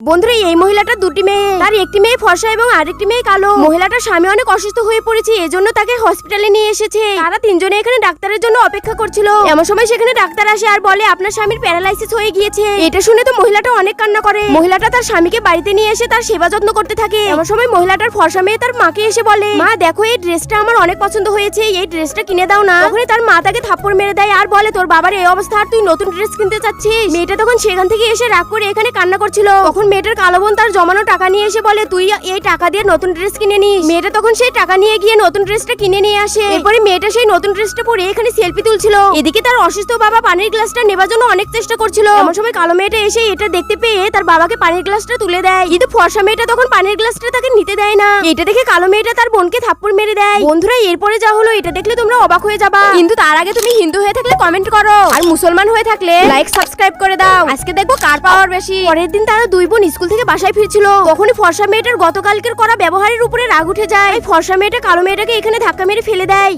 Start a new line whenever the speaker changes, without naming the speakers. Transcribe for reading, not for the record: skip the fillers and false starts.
বন্ধুরা এই মহিলাটার দুটি মেয়ে, তার একটি মেয়ে ফর্সা এবং আরেকটি মেয়ে কালো। মহিলাটার স্বামী অনেক অসুস্থ হয়ে পড়েছে, এজন্য তাকে হসপিটালে নিয়ে এসেছে। তারা তিনজনে এখানে ডাক্তারের জন্য অপেক্ষা করছিল। এমন সময় সেখানে ডাক্তার আসে আর বলে আপনার স্বামীর প্যারালাইসিস হয়ে গিয়েছে। এটা শুনে তো মহিলাটা অনেক কান্না করে। মহিলাটা তার স্বামীকে বাড়িতে নিয়ে এসে তার সেবা যত্ন করতে থাকে। এমন সময় মহিলাটার ফর্সা মেয়ে তার মাকে এসে বলে, মা দেখো এই ড্রেসটা আমার অনেক পছন্দ হয়েছে, এই ড্রেসটা কিনে দাও না। তখন তার মা তাকে থাপ্পড় মেরে দেয় আর বলে তোর বাবার এই অবস্থা আর তুই নতুন ড্রেস কিনতে চাচ্ছিস। মেয়েটা তখন সেখান থেকে এসে রাগ করে এখানে কান্না করছিল। তখন মেয়েটার কালো বোন তার জমানো টাকা নিয়ে এসে বলে তুই এই টাকা দিয়ে নতুন ড্রেস কিনে নিস। মেয়েটা তখন সেই টাকা নিয়ে গিয়ে নতুন ড্রেসটা কিনে নিয়ে আসে। এরপরে মেয়েটা সেই নতুন ড্রেসটা পরে এখানে সেলফি তুলছিল। এদিকে তার অসুস্থ বাবা পানির গ্লাসটা নেবার জন্য অনেক চেষ্টা করছিল। এমন সময় কালো মেয়েটা এসে এটা দেখতে পেয়ে তার বাবাকে পানির গ্লাসটা তুলে দেয়, কিন্তু ফর্সা মেয়েটা তখন পানির গ্লাসটা তাকে নিতে দেয় না। এটা দেখে কালো মেয়েটা তার বোনকে থাপ্পড় মেরে দেয়। বন্ধুরা এরপরে যা হলো এটা দেখলে তোমরা অবাক হয়ে যাবা, কিন্তু তার আগে তুমি হিন্দু হয়ে থাকলে কমেন্ট করো, আর মুসলমান হয়ে থাকলে লাইক সাবস্ক্রাইব করে দাও। আজকে দেখবো কার পাওয়ার বেশি। পরের দিন তারা দুই বোন স্কুল থেকে বাসায় ফিরছিল, তখনই ফর্সা মেয়েটার গতকালকের করা ব্যবহারের উপরে রাগ উঠে যায়। ফর্সা মেয়েটা কালো মেয়েটাকে এখানে ধাক্কা মেরে ফেলে দেয়।